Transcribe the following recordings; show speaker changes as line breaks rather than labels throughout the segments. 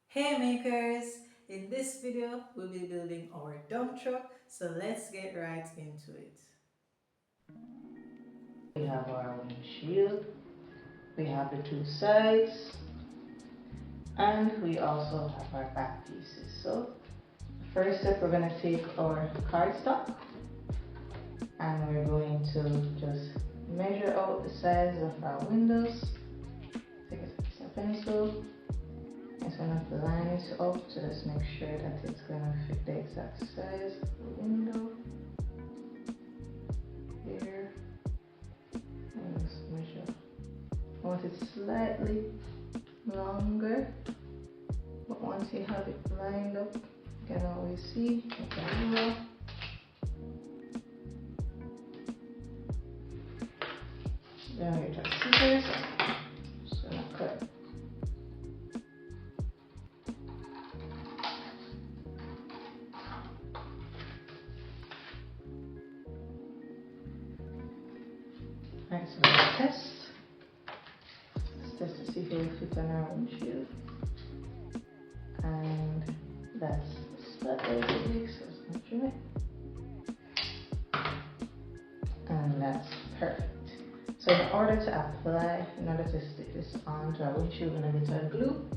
Hey makers! In this video, we'll be building our dump truck, so let's get right into it.
We have our windshield, we have the two sides, and we also have our back pieces. So, first step, we're going to take our cardstock and we're going to just measure out the size of our windows. Take a piece of pencil. It's going to line it up to just make sure that it's going to fit the exact size of the window. Here, and just measure. I want it slightly longer, but once you have it lined up, you can always see the ruler. Then we take scissors, just gonna cut. Alright, so let's test. Let's test to see if it will fit on our windshield. And that's slightly big, so it's not trim it. And that's perfect. So in order to stick this onto our windshield, we're gonna get our glue.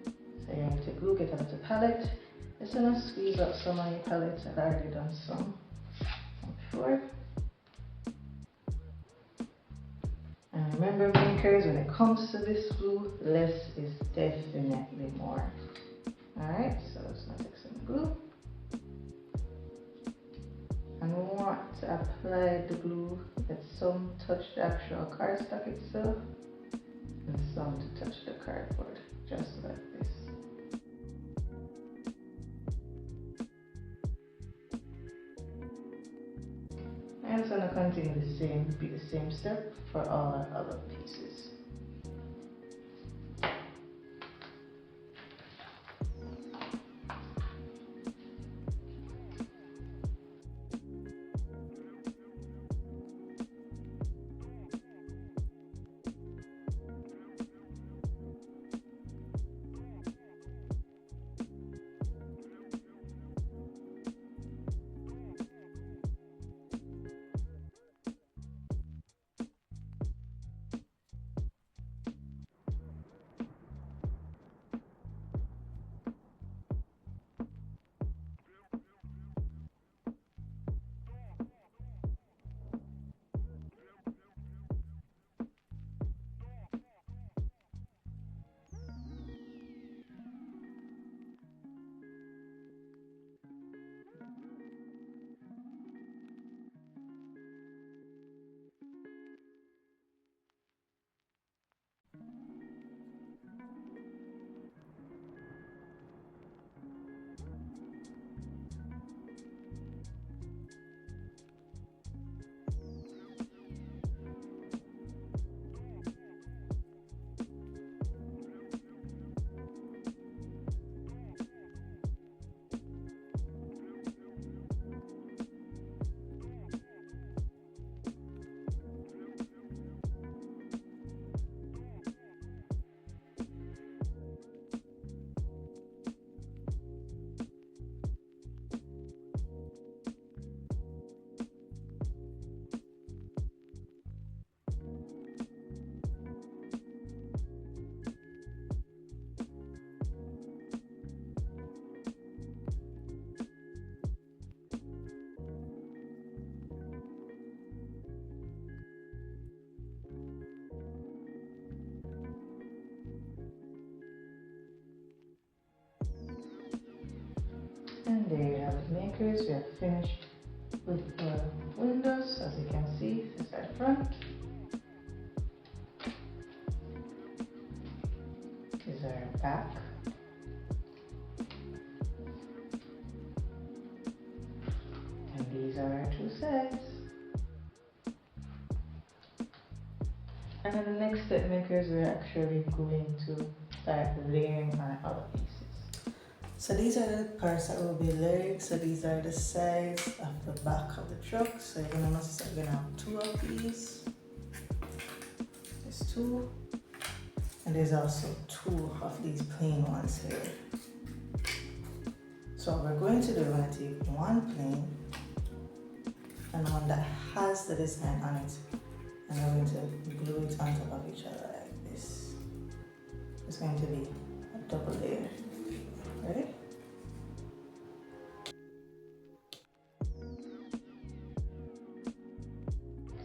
So you're going to glue, get a little palette. Just gonna squeeze out some of your palettes. I've already done some before. And remember makers, when it comes to this glue, less is definitely more. Alright, so let's gonna take some glue. And we want to apply the glue, let some touch the actual cardstock itself and some to touch the cardboard, just like this. And it's going to continue repeat the same step for all our other pieces. And there you have it makers, we have finished with the windows. As you can see, this is our front, this is our back, and these are our two sides. And then the next step makers, we're actually going to start layering our other pieces.
So these are the parts that will be layered. So these are the sides of the back of the truck. So you're gonna notice that we're gonna have two of these. There's two. And there's also 2 of these plain ones here. So what we're going to do, we're going to take one plain and one that has the design on it, and we're going to glue it on top of each other like this. It's going to be a double layer. Ready?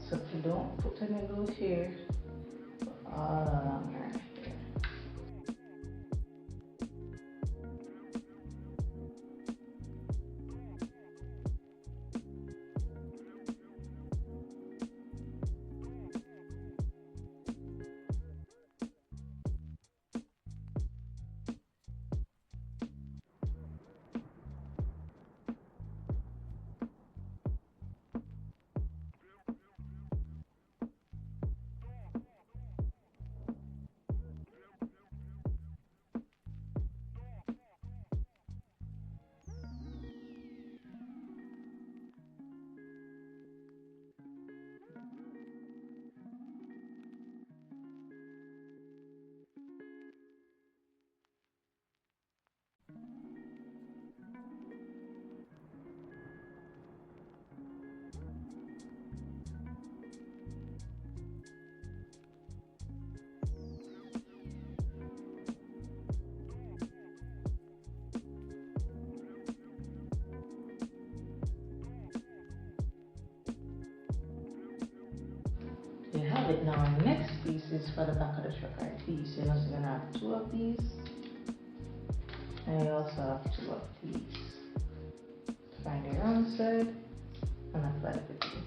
So if you don't put any glue here, all along here. You have it now. Next piece is for the back of the truck right piece. You know, so you're gonna have 2 of these, and you also have 2 of these. Find your own side and apply the glue.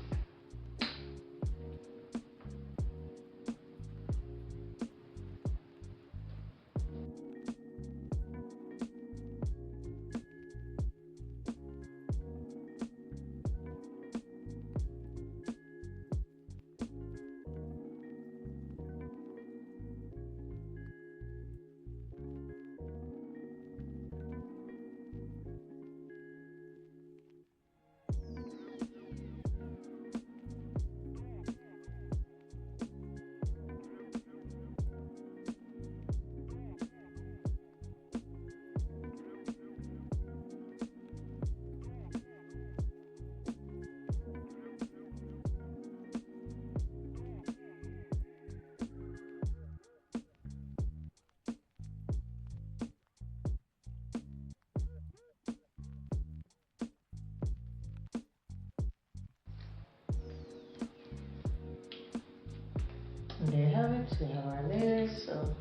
And there you have it. We have our layers. So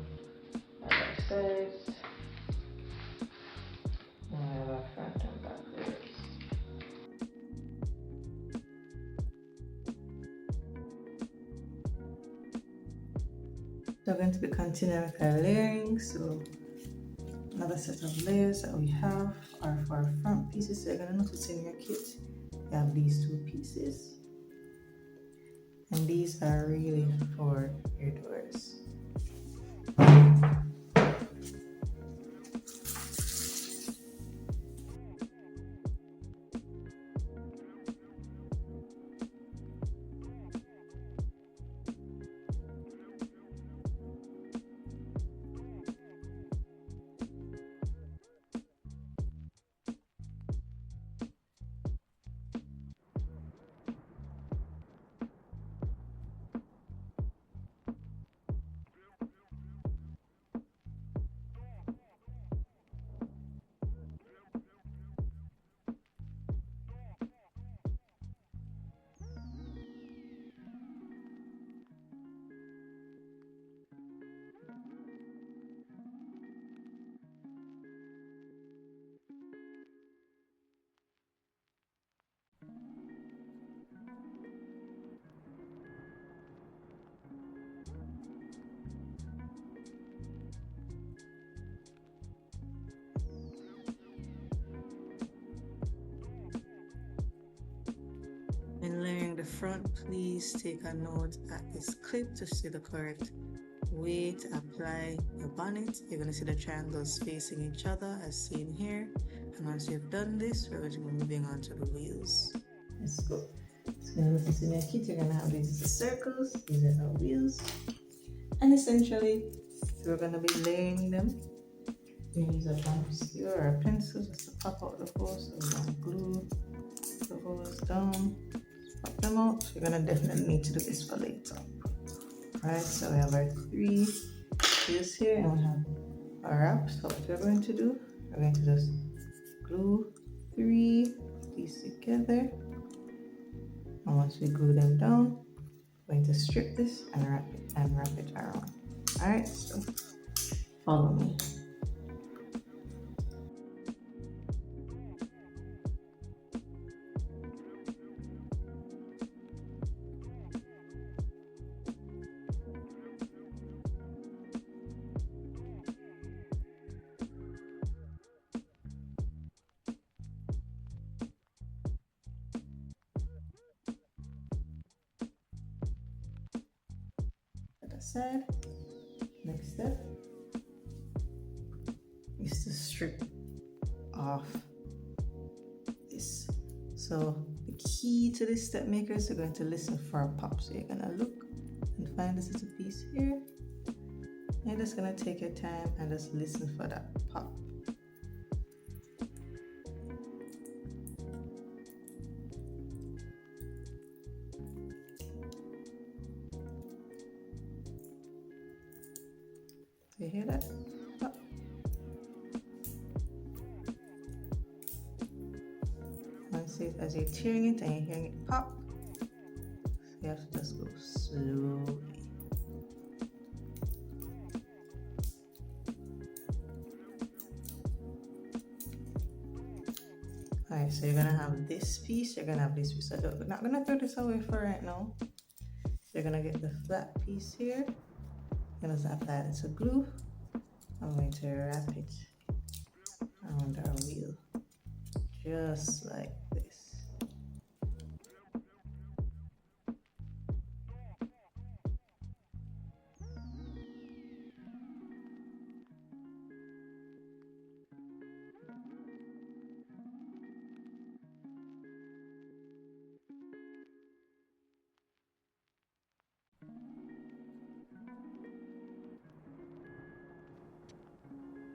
like I said, we have our front and back layers.
So we're going to be continuing with our layering. So another set of layers that we have are for our front pieces. So you're going to notice in your kit, you have these 2 pieces. And these are really for your doors. When layering the front, please take a note at this clip to see the correct way to apply your bonnet. You're going to see the triangles facing each other as seen here. And once you've done this, we're going to be moving on to the wheels. Let's go. So when you look into your kit, you're going to have these circles. These are our wheels. And essentially, So we're going to be layering them. We use a bump skewer or a pencil just to pop out the holes. So we're going to glue the holes down, pop them out. We're going to definitely need to do this for later. Alright, so we have our 3 pieces here and we have our wraps. So what we're going to do, we're going to just glue 3 pieces together. And once we glue them down, we're going to strip this and wrap it around. Alright, so follow me. Side. Next step is to strip off this. So the key to this step maker is you're going to listen for a pop. So you're gonna look and find this little piece here. And you're just gonna take your time and just listen for that pop. You hear that? Pop. As you're tearing it and you're hearing it pop, you have to just go slowly. Alright, so you're gonna have this piece, you're gonna have this piece. I'm not gonna throw this away for right now. You're gonna get the flat piece here. You're gonna apply it to glue. I'm going to wrap it around our wheel, just like this.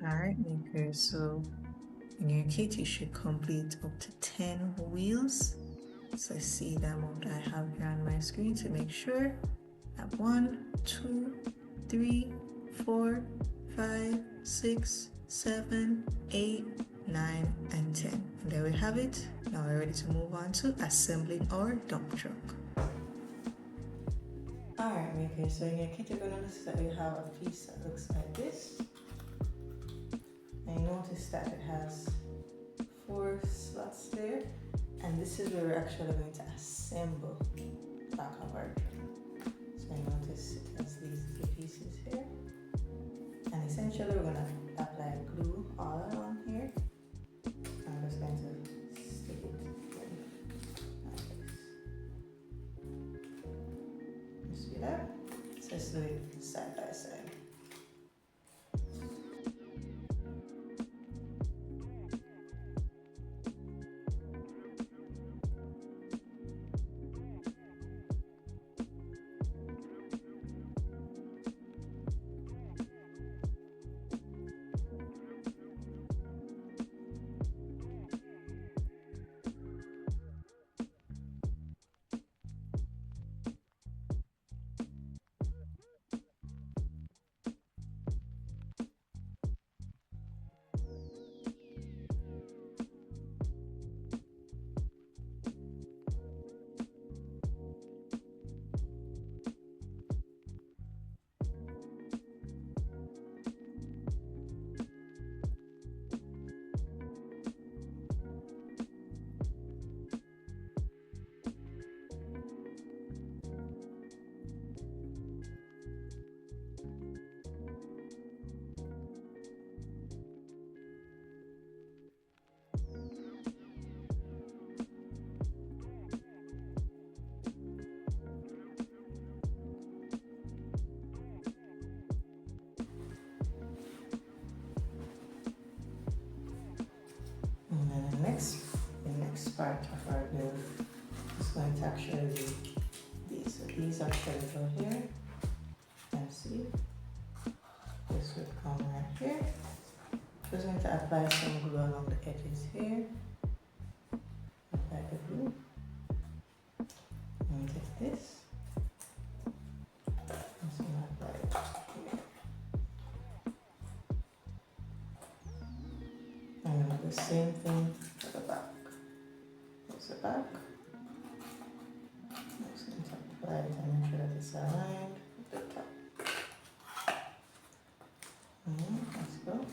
Alright, makers, so in your kit you should complete up to 10 wheels. So I see the amount I have here on my screen to make sure. I have 1, 2, 3, 4, 5, 6, 7, 8, 9, and 10. And there we have it. Now we're ready to move on to assembling our dump truck. Alright, makers, so in your kit you're going to notice that we have a piece that looks like this. And notice that it has 4 slots there, and this is where we're actually going to assemble the back of our truck. So I notice it has these 2 pieces here, and essentially we're going to apply glue all along here. I'm just going to stick it in like this. You see that? So let's do it side by side. And then the next part of our build is going to actually be these. So these actually go here, and see, just going to apply some glue along the edges here. Apply the glue. And take this. And so apply it here. And do the same thing for the back. Here's the back. I'm just going to apply it and make sure that it's aligned with the top. Let's go.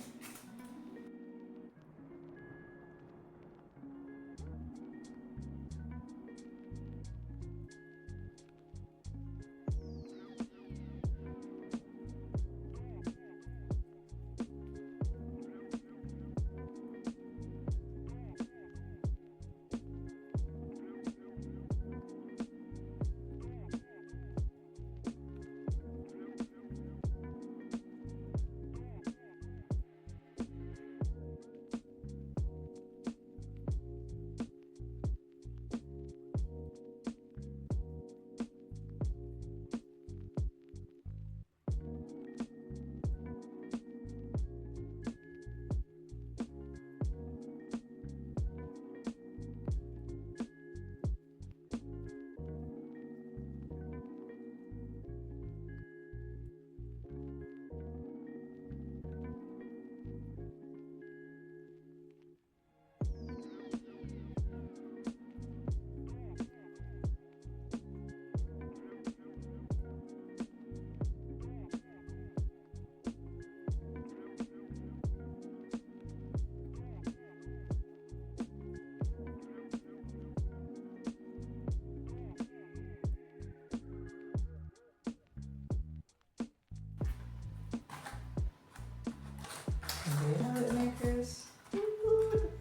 There you have it, makers.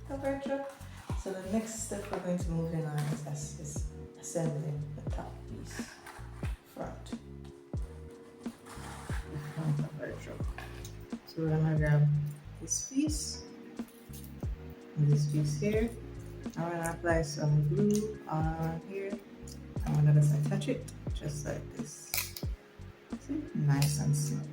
Temperature. So the next step we're going to move in on is assembling the top piece, front of our drum. So we're gonna grab this piece and this piece here. I'm gonna apply some glue on here. I'm gonna just attach it just like this. See? Nice and smooth.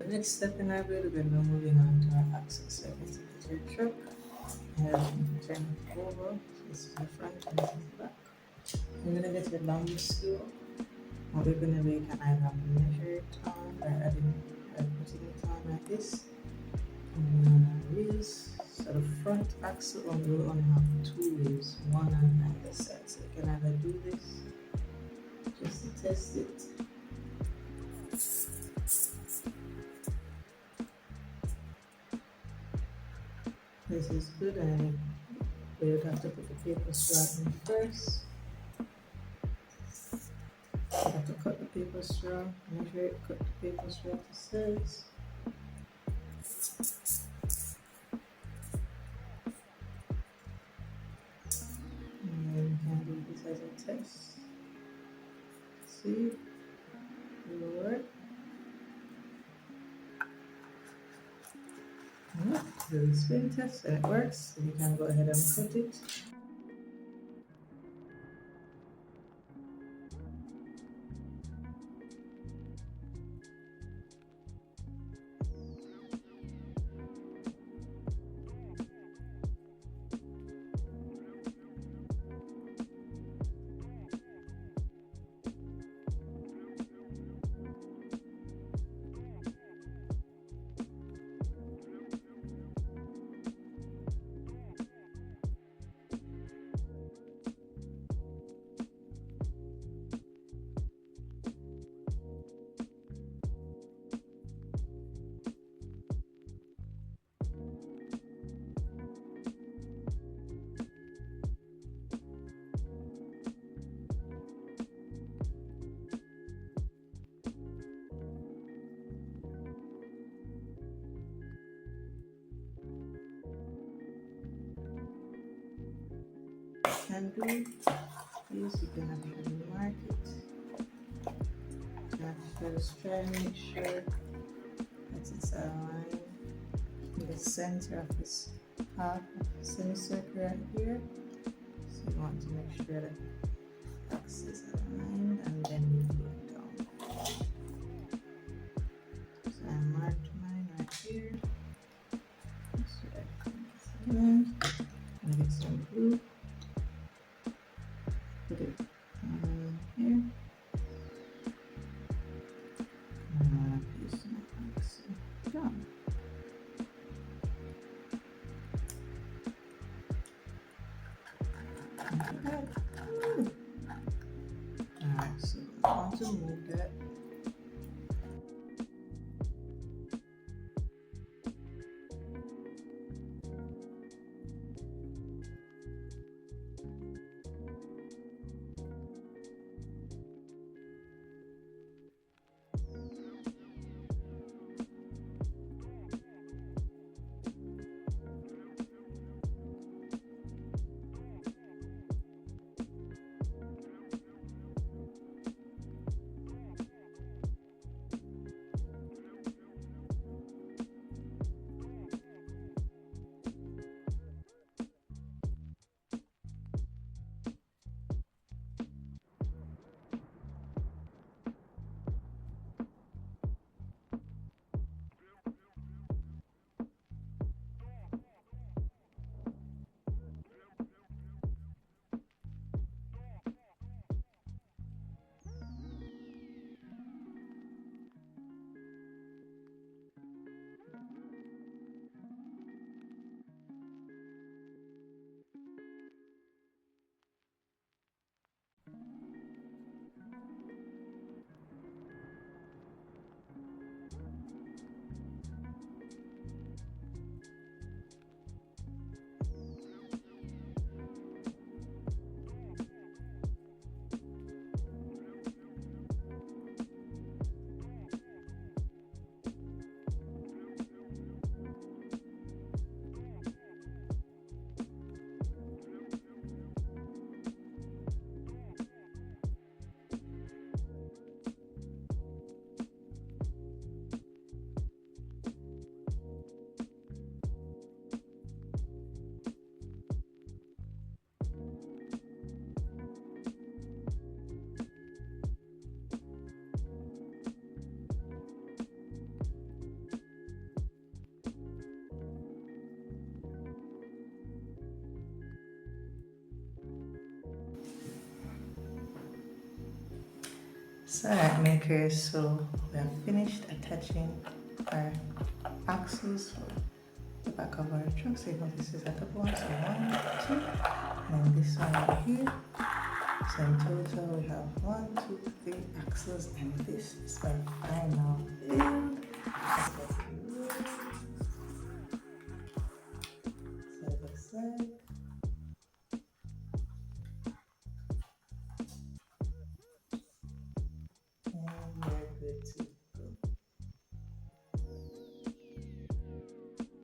The next step in our build, we're now moving on to our axle. So let's get your truck and turn it over. This is the front and this is the back. We're gonna get your longest screw. What we're gonna do, you can either measure it on by adding by putting it on like this. And then our wheels. So the front axle will only have 2 wheels, one on either side. So you can either do this just to test it. This is good, and we would have to put the paper straw in first. You have to cut the paper straw, measure it, cut the paper straw to size. And then we can do this as a test. See, it will work. Do the spin test, and it works. So you can go ahead and cut it. Can do this, you can actually mark it. You have to first try and make sure that it's aligned in the center of this half of the semicircle right here. So you want to make sure that the axis is aligned, and then you glue it down. So I marked mine right here. So I think it's aligned. And get some glue. Put it here. Piece my axle down. Alright, so I want to Alright makers, so we have finished attaching our axles for the back of our truck. So you know this is a double one, so 1, 2, and then this one over here. So in total we have 1, 2, 3 axles, and this is my final build. Side by side. And we're good to